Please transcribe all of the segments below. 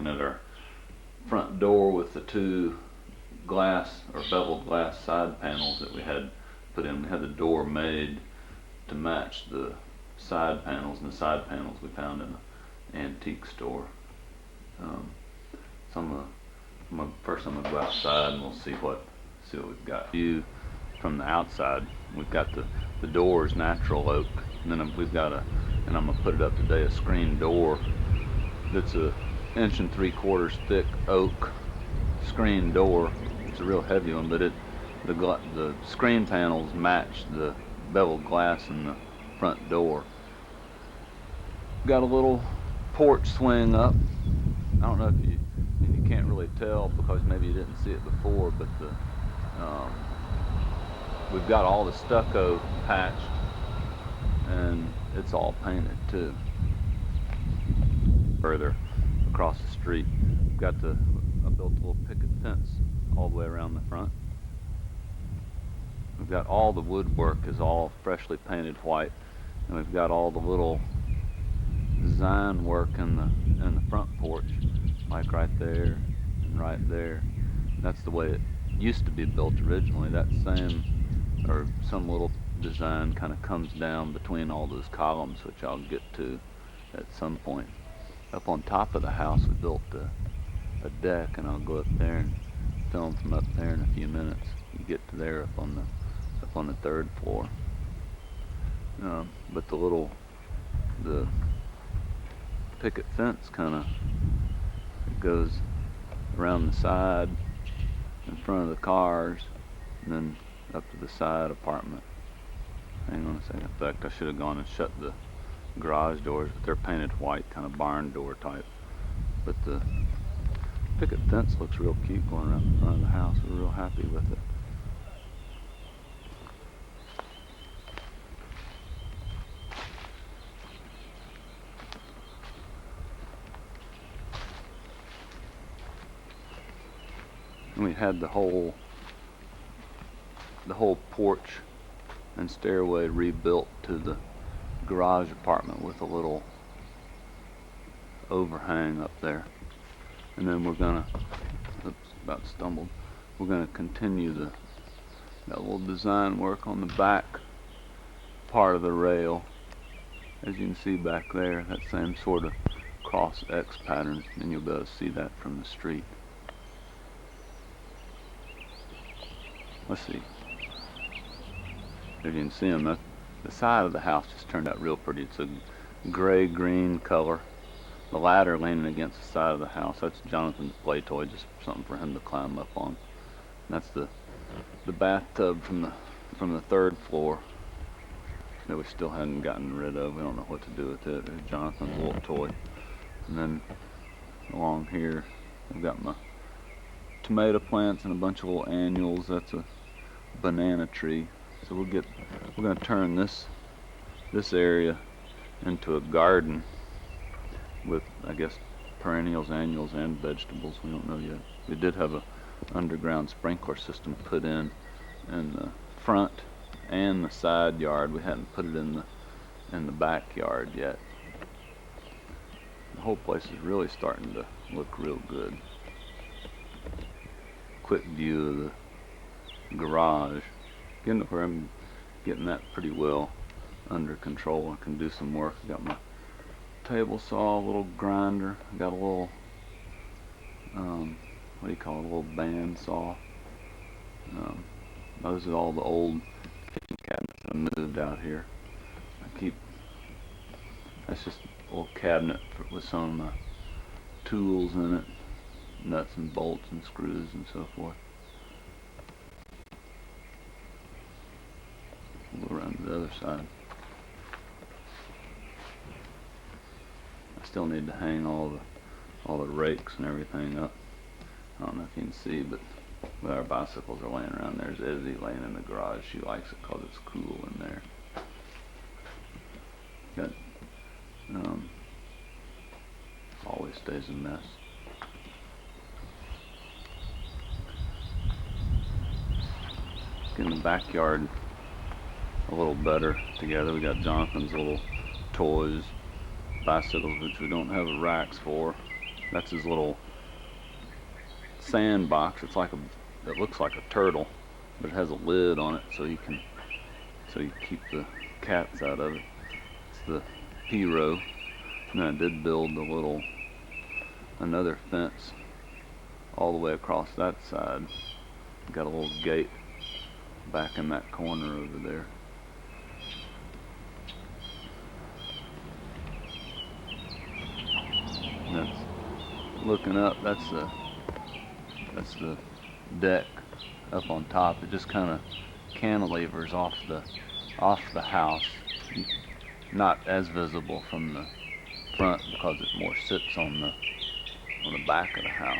looking at our front door with the two glass or beveled glass side panels that we had put in. We had the door made to match the side panels, and the side panels we found in an antique store. So first I'm gonna go outside and we'll see what we've got. View from the outside. We've got the doors natural oak, and then we've got and I'm gonna put it up today, a screen door that's a 1 3/4 inch thick oak screen door. It's a real heavy one, but the screen panels match the beveled glass in the front door. Got a little porch swing up. I don't know if you can't really tell because maybe you didn't see it before, but we've got all the stucco patched and it's all painted too. Further across the street, I built a little picket fence all the way around the front. We've got all the woodwork is all freshly painted white, and we've got all the little design work in the front porch, like right there and right there. That's the way it used to be built originally. That same or some little design kind of comes down between all those columns, which I'll get to at some point. Up on top of the house we built a deck, and I'll go up there and film from up there in a few minutes. You get to there up on the 3rd floor. But the picket fence kind of goes around the side in front of the cars and then up to the side apartment. Hang on a second. In fact, I should have gone and shut the garage doors, but they're painted white, kind of barn door type. But the picket fence looks real cute going around the front of the house. We're real happy with it. And we had the whole porch and stairway rebuilt to the garage apartment with a little overhang up there. And then we're gonna, we're gonna continue that little design work on the back part of the rail. As you can see back there, that same sort of cross X pattern, and you'll be able to see that from the street. Let's see. If you can see them, the side of the house just turned out real pretty. It's a gray-green color. The ladder leaning against the side of the house, that's Jonathan's play toy, just something for him to climb up on. And that's the bathtub from the 3rd floor that we still hadn't gotten rid of. We don't know what to do with it. There's Jonathan's little toy. And then along here, I've got my tomato plants and a bunch of little annuals. That's a banana tree. So we're gonna turn this area into a garden with, I guess, perennials, annuals, and vegetables. We don't know yet. We did have a underground sprinkler system put in the front and the side yard. We hadn't put it in the backyard yet. The whole place is really starting to look real good. Quick view of the garage. Getting to where I'm getting that pretty well under control. I can do some work. I got my table saw, a little grinder. I got a little, what do you call it, a little band saw. Those are all the old kitchen cabinets that I moved out here. That's just a little cabinet with some of my tools in it, nuts and bolts and screws and so forth. We'll go around to the other side. I still need to hang all the rakes and everything up. I don't know if you can see, but our bicycles are laying around. There's Izzy laying in the garage. She likes it because it's cool in there. Got always stays a mess. Getting the backyard a little better together. We got Jonathan's little toys, bicycles, which we don't have racks for. That's his little sandbox. It looks like a turtle, but it has a lid on it so you keep the cats out of it. It's the P row. And then I did build another fence all the way across that side. Got a little gate back in that corner over there. And that's looking up. That's the deck up on top. It just kind of cantilevers off the house. Not as visible from the front because it more sits on the back of the house.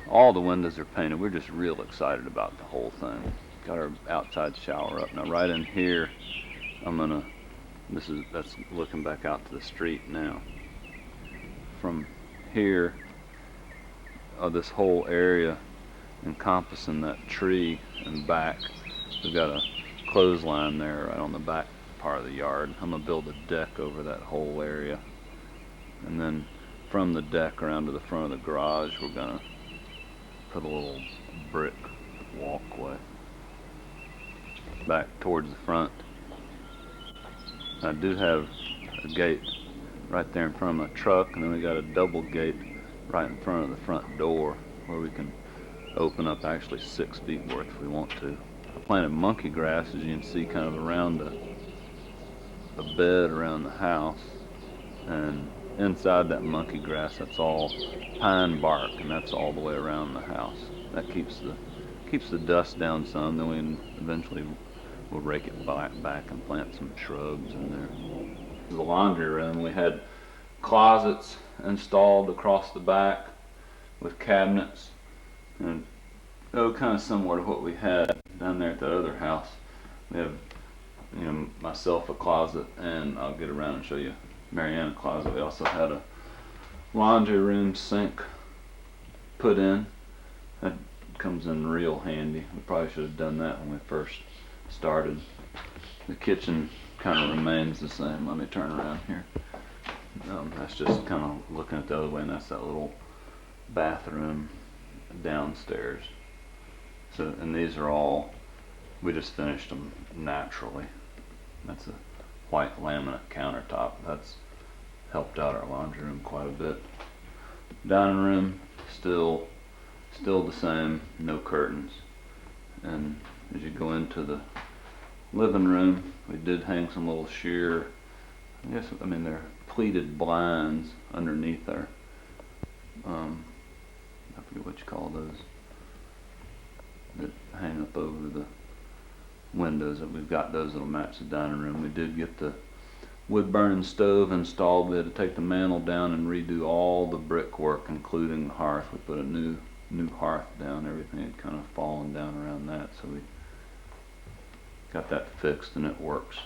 All the windows are painted. We're just real excited about the whole thing. Got our outside shower up. Now right in here, that's looking back out to the street now. From here, this whole area encompassing that tree and back, we've got a clothesline there right on the back part of the yard. I'm gonna build a deck over that whole area, and then from the deck around to the front of the garage, we're gonna put a little brick walkway back towards the front. I do have a gate right there in front of my truck, and then we got a double gate right in front of the front door where we can open up actually 6 feet worth if we want to. I planted monkey grass, as you can see, kind of around the bed around the house, and inside that monkey grass, that's all pine bark, and that's all the way around the house. That keeps the dust down some. Then we'll rake it back and plant some shrubs in there. The laundry room, we had closets installed across the back with cabinets, and kind of similar to what we had down there at that other house. We have, myself a closet, and I'll get around and show you Marianne a closet. We also had a laundry room sink put in. That comes in real handy. We probably should have done that when we first started. The kitchen kind of remains the same. Let me turn around here. That's just kind of looking at the other way, and that's that little bathroom downstairs. So, and these are all, we just finished them naturally. That's a white laminate countertop. That's helped out our laundry room quite a bit. Dining room, still the same, no curtains. And as you go into the living room, we did hang some little sheer, they're pleated blinds underneath our, I forget what you call those, that hang up over the windows. That we've got those that'll match the dining room. We did get the wood burning stove installed. We had to take the mantle down and redo all the brickwork, including the hearth. We put a new hearth down. Everything had kind of fallen down around that, so we got that fixed, and it works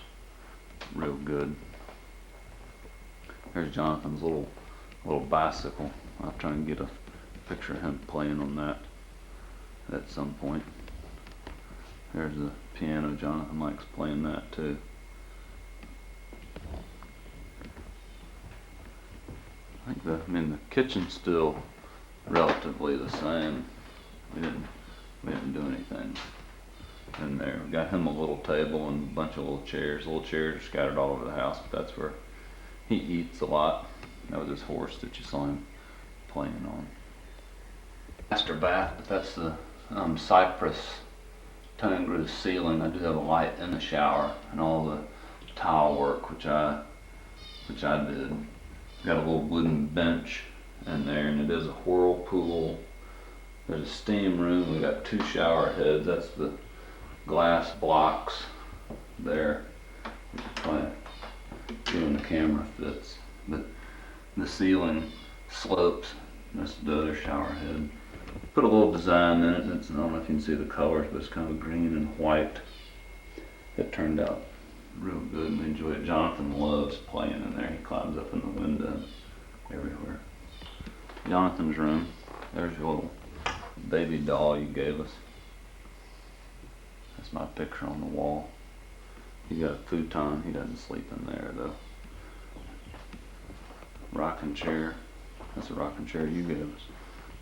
real good. There's Jonathan's little bicycle. I'll try and get a picture of him playing on that at some point. There's the piano. Jonathan likes playing that too. I think the kitchen's still relatively the same. We didn't do anything in there. We got him a little table and a bunch of little chairs. Little chairs are scattered all over the house, but that's where he eats a lot. That was his horse that you saw him playing on. Master bath, but that's the cypress tongue groove ceiling. I do have a light in the shower and all the tile work, which I did. Got a little wooden bench in there, and it is a whirlpool. There's a steam room. We got 2 shower heads. That's the glass blocks there. When the camera fits, but the ceiling slopes. That's the other shower head. Put a little design in it. I don't know if you can see the colors, but it's kind of green and white. It turned out real good, and enjoy it. Jonathan loves playing in there. He climbs up in the window everywhere. Jonathan's room. There's your little baby doll you gave us. That's my picture on the wall. He got a futon. He doesn't sleep in there though. rocking chair. That's a rocking chair you gave us.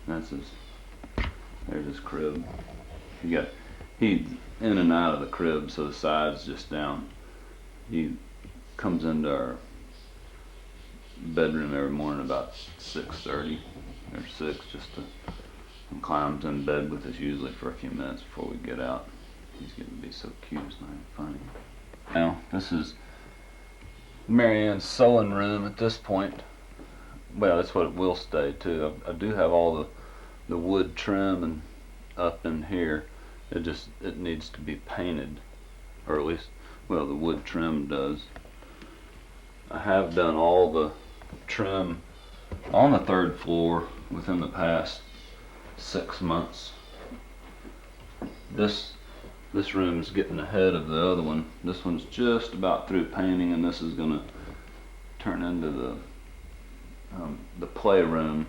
That's his. There's his crib. He's in and out of the crib, so the side's just down. He comes into our bedroom every morning about 6:30 or 6, just to, and climbs in bed with us usually for a few minutes before we get out. He's getting to be so cute, it's not even funny. Now, this is Mary Ann's sewing room at this point. Well, that's what it will stay too. I do have all the wood trim and up in here. It needs to be painted, or at least, well, the wood trim does. I have done all the trim on the 3rd floor within the past 6 months. This room is getting ahead of the other one. This one's just about through painting, and this is gonna turn into the playroom.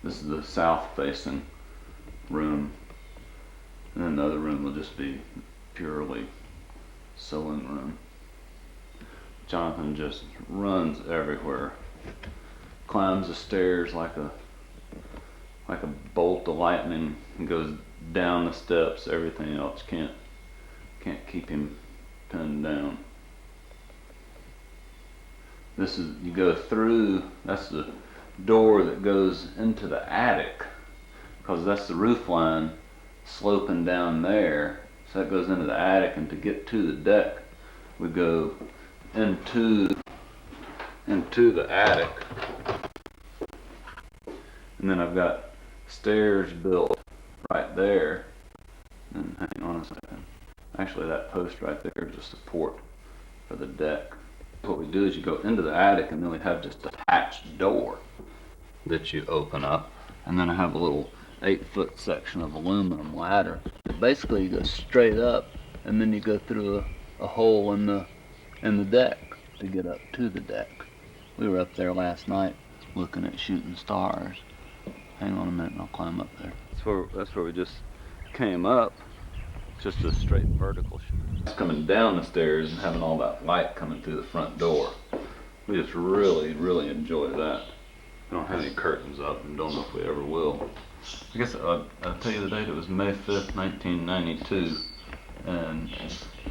This is the south facing room, and then the other room will just be purely sewing room. Jonathan just runs everywhere, climbs the stairs like a bolt of lightning, and goes down the steps. Everything else can't keep him pinned down. This is, you go through, that's the door that goes into the attic, because that's the roof line sloping down there, so that goes into the attic, and to get to the deck we go into the attic. And then I've got stairs built right there, and hang on a second, actually that post right there is a support for the deck. What we do is you go into the attic, and then we have just a hatched door that you open up, and then I have a little 8-foot section of aluminum ladder that basically you go straight up, and then you go through a hole in the deck to get up to the deck. We were up there last night looking at shooting stars. Hang on a minute and I'll climb up there. That's where we just came up. It's just a straight vertical shoot. It's coming down the stairs and having all that light coming through the front door. We just really, really enjoy that. We don't have any curtains up and don't know if we ever will. I guess I'll tell you the date. It was May 5th, 1992. And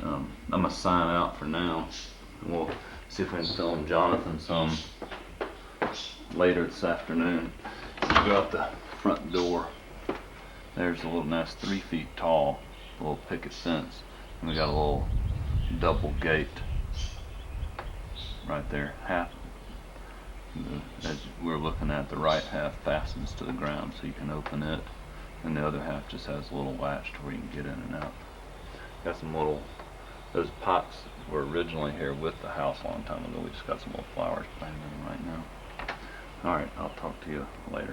I'm gonna sign out for now. We'll see if we can film Jonathan some later this afternoon. We'll go out the front door. There's a little nest, 3 feet tall, a little picket fence, and we got a little double gate right there. Half, as we're looking at, the right half fastens to the ground, so you can open it, and the other half just has a little latch to where you can get in and out. Got some little, those pots were originally here with the house a long time ago. We just got some little flowers planted in them right now. Alright, I'll talk to you later.